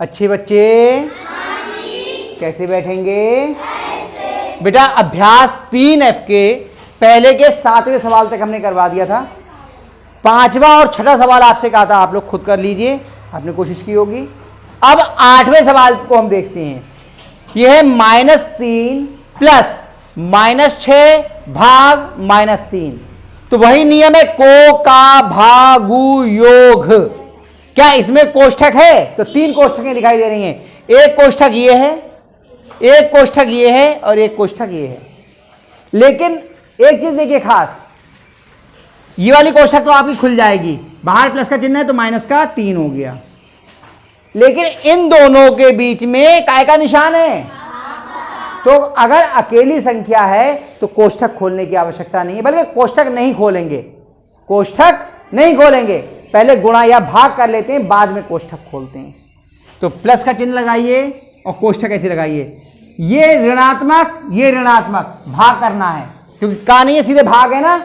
अच्छे बच्चे कैसे बैठेंगे? बेटा अभ्यास 3F के पहले के 7वें सवाल तक हमने करवा दिया था। 5वां और 6ठा सवाल आपसे कहा था आप लोग खुद कर लीजिए, आपने कोशिश की होगी। अब 8वें सवाल को हम देखते हैं। यह है -3 प्लस -6 भाग -3। तो वही नियम है को का भागु योग। क्या इसमें कोष्ठक है? तो 3 कोष्ठकें दिखाई दे रही हैं। एक कोष्ठक ये है, एक कोष्ठक ये है और एक कोष्ठक ये है। लेकिन एक चीज देखिए खास, ये वाली कोष्ठक तो आपकी खुल जाएगी, बाहर प्लस का चिन्ह है तो माइनस का 3 हो गया। लेकिन इन दोनों के बीच में काय का निशान है, तो अगर अकेली संख्या है तो कोष्ठक खोलने की आवश्यकता नहीं है, बल्कि कोष्ठक नहीं खोलेंगे, कोष्ठक नहीं खोलेंगे, पहले गुणा या भाग कर लेते हैं, बाद में कोष्ठक खोलते हैं। तो प्लस का चिन्ह लगाइए और कोष्ठक ऐसे लगाइए। ये ऋणात्मक, ये ऋणात्मक, भाग करना है क्योंकि का नहीं है, सीधे भाग है ना,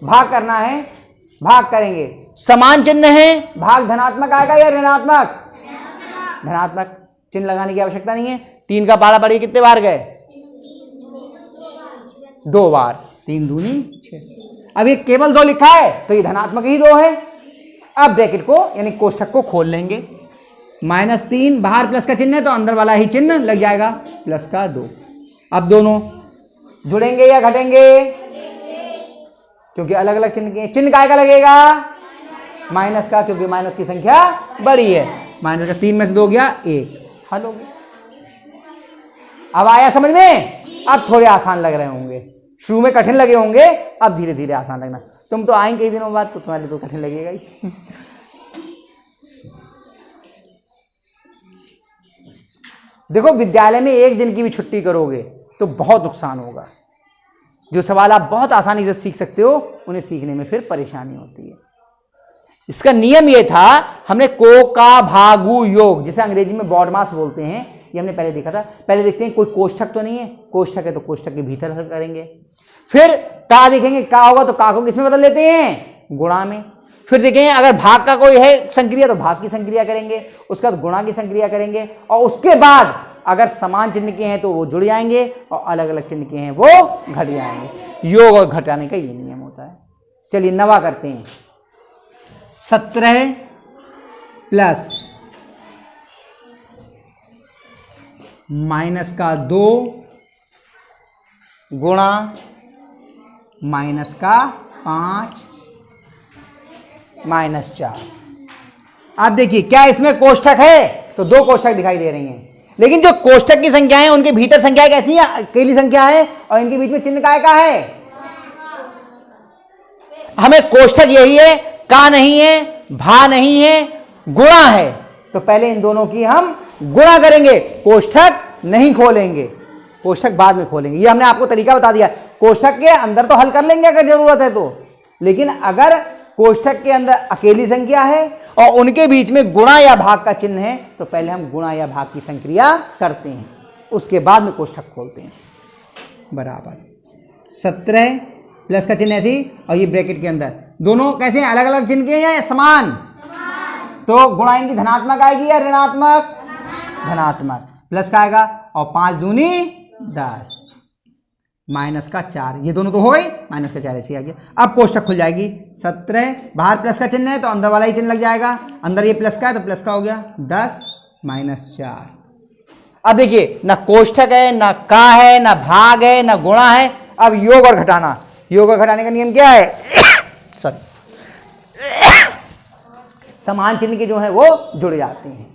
भाग करना है, भाग करेंगे। समान चिन्ह है, भाग धनात्मक आएगा या ऋणात्मक? धनात्मक। चिन्ह लगाने की आवश्यकता नहीं है। 3 का पारा पड़िए कितने बार गए? 2 बार। 3 दूनी 6। अब ये केवल 2 लिखा है तो ये धनात्मक ही 2 है। अब ब्रैकेट को यानी कोष्ठक को खोल लेंगे। -3 बाहर प्लस का चिन्ह है तो अंदर वाला ही चिन्ह लग जाएगा, प्लस का 2। अब दोनों जुड़ेंगे या घटेंगे? क्योंकि अलग अलग चिन्ह के। चिन्ह काय का लगेगा? माइनस का, क्योंकि माइनस की संख्या बड़ी है। माइनस का 3 में से 2 गया 1, हल हो गया। अब आया समझ में? अब थोड़े आसान लग रहे होंगे, शुरू में कठिन लगे होंगे, अब धीरे धीरे आसान लगना। तुम तो आएंगे कई दिनों बाद तो तुम्हारे तो कठिन लगेगा ही। देखो विद्यालय में एक दिन की भी छुट्टी करोगे तो बहुत नुकसान होगा। जो सवाल आप बहुत आसानी से सीख सकते हो उन्हें सीखने में फिर परेशानी होती है। इसका नियम यह था, हमने को का भागु योग, जिसे अंग्रेजी में बॉडमास बोलते हैं, ये हमने पहले देखा था। पहले देखते हैं कोई कोष्ठक तो नहीं है, कोष्ठक है तो कोष्ठक के भीतर हल करेंगे। फिर का देखेंगे, का होगा तो का को किसमें बदल लेते हैं? गुणा में। फिर देखेंगे अगर भाग का कोई है संक्रिया तो भाग की संक्रिया करेंगे, उसके बाद गुणा की संक्रिया करेंगे, और उसके बाद अगर समान चिन्ह के हैं तो वो जुड़ जाएंगे और अलग अलग चिन्ह के हैं वो घट जाएंगे। योग और घटाने का ये नियम होता है। चलिए 9वां करते हैं। 17 प्लस माइनस का 2 गुणा माइनस का 5 -4। अब देखिए क्या इसमें कोष्ठक है? तो 2 कोष्ठक दिखाई दे रही हैं, लेकिन जो कोष्ठक की संख्याएं उनके भीतर संख्याएं कैसी हैं? अकेली संख्या है और इनके बीच में चिन्ह काय का है? हमें कोष्ठक यही है, का नहीं है, भा नहीं है, गुणा है। तो पहले इन दोनों की हम गुणा करेंगे, कोष्ठक नहीं खोलेंगे, कोष्ठक बाद में खोलेंगे। ये हमने आपको तरीका बता दिया। कोष्ठक के अंदर तो हल कर लेंगे अगर जरूरत है तो, लेकिन अगर कोष्ठक के अंदर अकेली संख्या है और उनके बीच में गुणा या भाग का चिन्ह है तो पहले हम गुणा या भाग की संक्रिया करते हैं, उसके बाद में कोष्ठक खोलते हैं। बराबर 17 प्लस का चिन्ह ऐसी, और ये ब्रैकेट के अंदर दोनों कैसे हैं? अलग अलग चिन्ह के हैं या समान? तो गुणा इनकी धनात्मक आएगी या ऋणात्मक? धनात्मक। प्लस का आएगा और 5 दूनी 10 माइनस का 4, ये दोनों तो हो गई, माइनस का 4 ऐसे आ गया। अब कोष्ठक खुल जाएगी। 17 बाहर प्लस का चिन्ह है तो अंदर वाला ही चिन्ह लग जाएगा, अंदर ये प्लस का है तो प्लस का हो गया 10 -4। अब देखिए ना कोष्ठक है, ना का है, ना भाग है, ना गुणा है। अब योग और घटाना। योग और घटाने का नियम क्या है? सॉरी, समान चिन्ह के जो है वो जुड़ जाते हैं।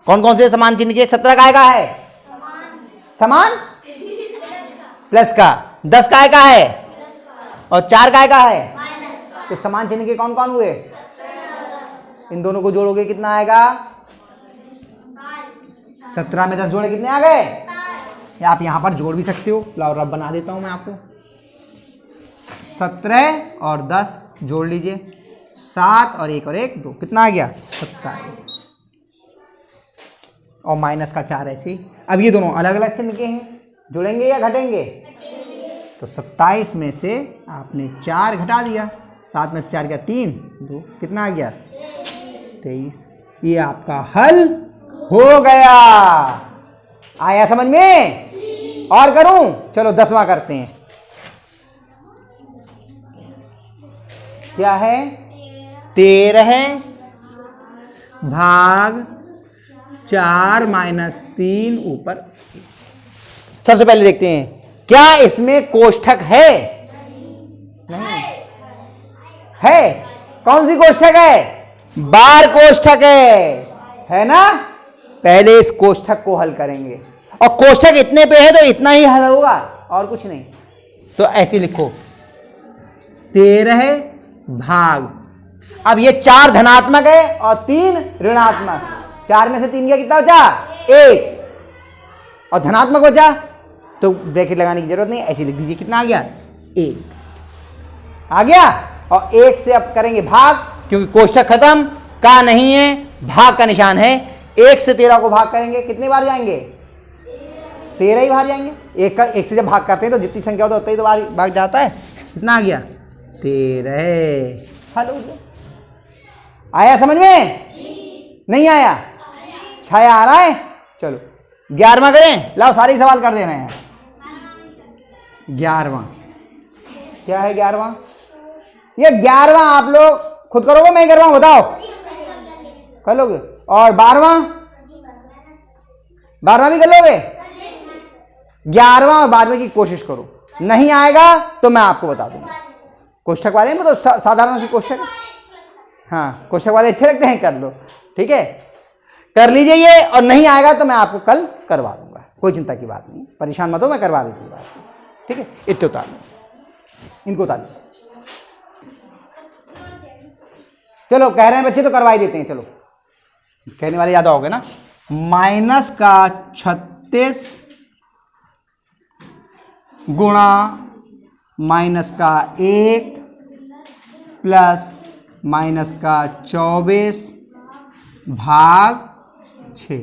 कौन कौन से समान चिन्ह के? 17 काय का है? समान प्लस का, 10 काय का है और 4 काय का है? तो समान चिन्ह के कौन कौन हुए? इन दोनों को जोड़ोगे कितना आएगा? 17 में 10 जोड़े कितने आ गए? या आप यहां पर जोड़ भी सकते हो, लाओ रब बना देता हूं मैं आपको। 17 और 10 जोड़ लीजिए, 7 और 1 और 1 2, कितना आ गया? 27 और माइनस का 4 ऐसे। अब ये दोनों अलग अलग चिन्ह के हैं, जुड़ेंगे या घटेंगे? तो 27 में से आपने 4 घटा दिया, 7 में से 4 गया 3 2, कितना आ गया? 23। ये आपका हल हो गया। आया समझ में? और करूं? चलो 10वां करते हैं। क्या है? 13 भाग 4 माइनस 3 ऊपर। सबसे पहले देखते हैं क्या इसमें कोष्ठक है? नहीं है। कौन सी कोष्ठक है? बार कोष्ठक है ना? पहले इस कोष्ठक को हल करेंगे और कोष्ठक इतने पे है तो इतना ही हल होगा और कुछ नहीं। तो ऐसे लिखो 13 भाग, अब ये 4 धनात्मक है और 3 ऋणात्मक। 4 में से 3 का कितना बचा? 1 और धनात्मक बचा तो ब्रैकेट लगाने की जरूरत नहीं, ऐसे लिख दीजिए। कितना आ गया? 1 आ गया। और 1 से अब करेंगे भाग, क्योंकि कोष्ठक खत्म, का नहीं है, भाग का निशान है। 1 से 13 को भाग करेंगे, कितने बार जाएंगे? 13 ही बाहर जाएंगे। 1 से जब भाग करते हैं तो जितनी संख्या होता है उतना ही तो बाहर भाग जाता है। कितना आ गया? 13। हल हो गया। आया समझ में? नहीं आया? छाया आ रहा है? चलो 11वां करें। लाओ सारे सवाल कर दे रहे हैं। 11वां क्या है? 11वां ये 11वां आप लोग खुद करोगे, मैं करवाऊं? बताओ कर लोगे? और 12वां भी कर लोगे? 11वां और 12वें की कोशिश करो, नहीं आएगा तो मैं आपको बता दूंगा। कोष्ठक वाले में तो साधारण सी कोष्ठक, हाँ कोष्ठक वाले अच्छे लगते हैं, कर लो। ठीक है, कर लीजिए ये, और नहीं आएगा तो मैं आपको कल करवा दूंगा, कोई चिंता की बात नहीं, परेशान मत हो, मैं करवा देती हूँ। ठीक है, इतने उतार लो, इनको उतार लो। चलो कह रहे हैं बच्चे तो करवा ही देते हैं। चलो कहने वाले ज्यादा हो गए ना। माइनस का 36 गुणा माइनस का 1 प्लस माइनस का 24 भाग 6।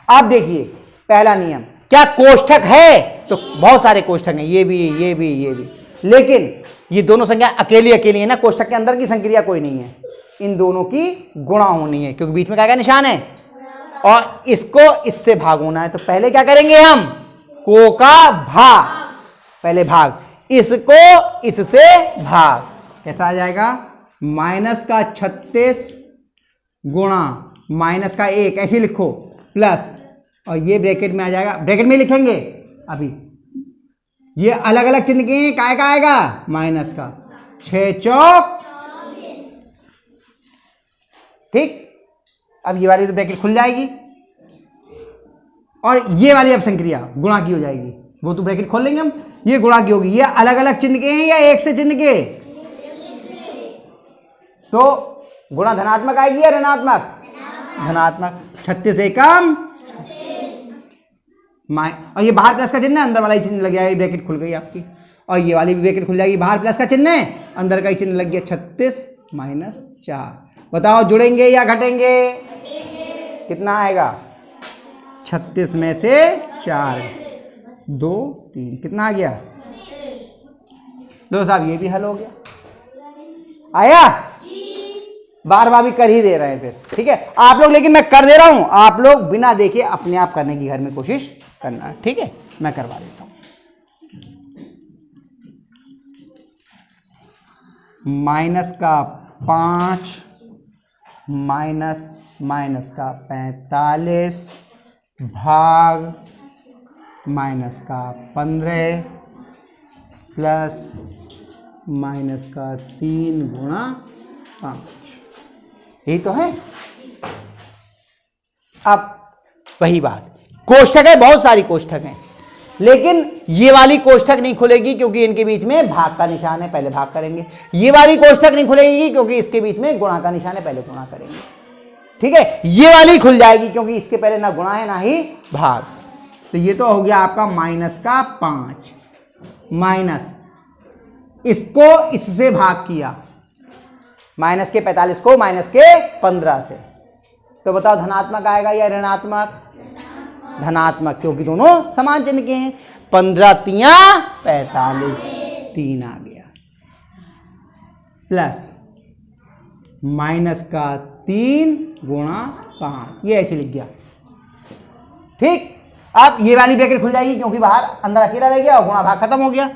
अब देखिए पहला नियम, क्या कोष्ठक है? तो बहुत सारे कोष्ठक हैं, ये भी ये भी ये भी, लेकिन ये दोनों संख्या अकेली अकेली है ना, कोष्ठक के अंदर की संक्रिया कोई नहीं है, इन दोनों की गुणा होनी है, क्योंकि बीच में क्या निशान है, और इसको इससे भाग होना है। तो पहले क्या करेंगे हम? को का भाग, पहले भाग, इसको इससे भाग, कैसा आ जाएगा? माइनस का 36 गुणा माइनस का 1, ऐसे लिखो, प्लस, और ये ब्रैकेट में आ जाएगा, ब्रैकेट में लिखेंगे अभी, ये अलग अलग चिन्ह के काय का आएगा? माइनस का 6 चौक, ठीक। अब ये वाली तो ब्रैकेट खुल जाएगी, और ये वाली अब संक्रिया गुणा की हो जाएगी, वो तो ब्रैकेट खोल लेंगे हम, ये गुणा की होगी। ये अलग अलग चिन्ह के हैं या एक से चिन्ह के? तो गुणा धनात्मक आएगी या ऋणात्मक? धनात्मक। 36 एकम, और ये बाहर प्लस का चिन्ह है, अंदर वाला ही चिन्ह लग जाएगा, ब्रैकेट खुल गई आपकी, और ये वाली भी ब्रैकेट खुल जाएगी, बाहर प्लस का चिन्ह है, अंदर का ही चिन्ह लग गया, 36 माइनस 4। बताओ जुड़ेंगे या घटेंगे? कितना आएगा? 36 में से 4, 2, 3, कितना आ गया? लो साहब ये भी हल हो गया। आया? बार बार भी कर ही दे रहे हैं फिर, ठीक है आप लोग, लेकिन मैं कर दे रहा हूं, आप लोग बिना देखे अपने आप करने की घर में कोशिश करना, ठीक है, मैं करवा देता हूं। माइनस का 5 माइनस माइनस का 45 भाग माइनस का 15 प्लस माइनस का 3 गुणा 5, यही तो है। अब वही बात, कोष्ठक है, बहुत सारी कोष्ठक हैं, लेकिन ये वाली कोष्ठक नहीं खुलेगी क्योंकि इनके बीच में भाग का निशान है, पहले भाग करेंगे। ये वाली कोष्ठक नहीं खुलेगी क्योंकि इसके बीच में गुणा का निशान है, पहले गुणा करेंगे, ठीक है। ये वाली खुल जाएगी क्योंकि इसके पहले ना गुणा है ना ही भाग। तो ये तो हो गया आपका माइनस का 5, माइनस इसको इससे भाग किया, माइनस के 45 को माइनस के 15 से, तो बताओ धनात्मक आएगा या ऋणात्मक? धनात्मक, क्योंकि दोनों समान चिन्ह के हैं। 15 तिया 45, 3 आ गया, प्लस माइनस का 3 गुणा 5, ये ऐसे लिख गया, ठीक, अब ये वाली ब्रैकेट खुल जाएगी क्योंकि बाहर अंदर अकेला रह गया और गुणा भाग खत्म हो गया।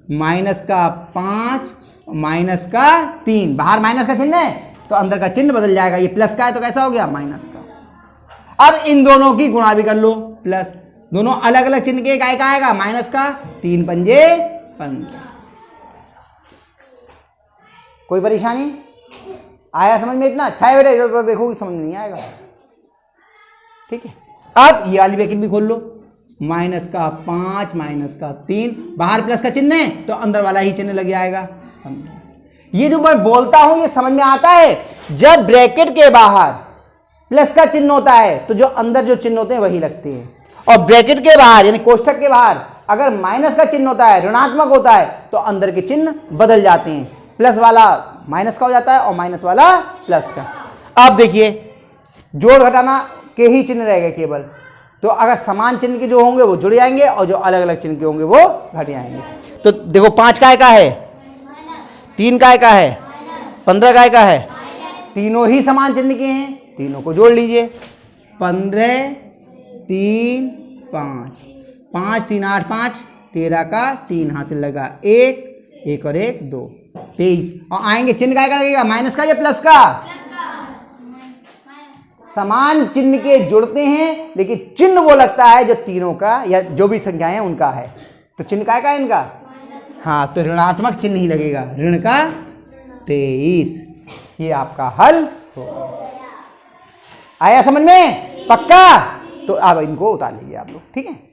माइनस का 5 माइनस का 3, बाहर माइनस का चिन्ह है तो अंदर का चिन्ह बदल जाएगा, ये प्लस का है तो कैसा हो गया माइनस का। अब इन दोनों की गुणा भी कर लो, प्लस, दोनों अलग अलग चिन्ह के काय का आएगा माइनस का, 3 पंजे 15। कोई परेशानी आया समझ में? इतना अच्छा है बेटा, इधर तो देखो समझ नहीं आएगा। ठीक है, अब ये वाली ब्रैकेट भी खोल लो, माइनस का 5 माइनस का 3, बाहर प्लस का चिन्ह है तो अंदर वाला ही चिन्ह लग जाएगा। ये जो मैं बोलता हूं ये समझ में आता है, जब ब्रैकेट के बाहर प्लस का चिन्ह होता है तो जो अंदर जो चिन्ह होते हैं वही लगते हैं, और ब्रैकेट के बाहर यानी कोष्ठक के बाहर अगर माइनस का चिन्ह होता है, ऋणात्मक होता है, तो अंदर के चिन्ह बदल जाते हैं, प्लस वाला माइनस का हो जाता है और माइनस वाला प्लस का। अब देखिए जोड़ घटाना के ही चिन्ह रह गए केवल, तो अगर समान चिन्ह के जो होंगे वो जुड़ जाएंगे और जो अलग अलग चिन्ह के होंगे वो घट जाएंगे। तो देखो 5 काय का है, 3 काय का है, 15 काय का है, तीनों ही समान चिन्ह के हैं, तीनों को जोड़ लीजिए। 15 3 5, 5 3 8 5, 13 का 3 हासिल लगा, 1 और 1 2, 23। और आएंगे चिन्ह काय का लगेगा, माइनस का या प्लस का? समान चिन्ह के जुड़ते हैं लेकिन चिन्ह वो लगता है जो तीनों का या जो भी संख्याएं हैं उनका है, तो चिन्ह काय का है इनका? हाँ, तो ऋणात्मक चिन्ह ही लगेगा, ऋण का 23। ये आपका हल होगा। आया समझ में? पक्का? तो अब इनको उतार लीजिए आप लोग, ठीक है।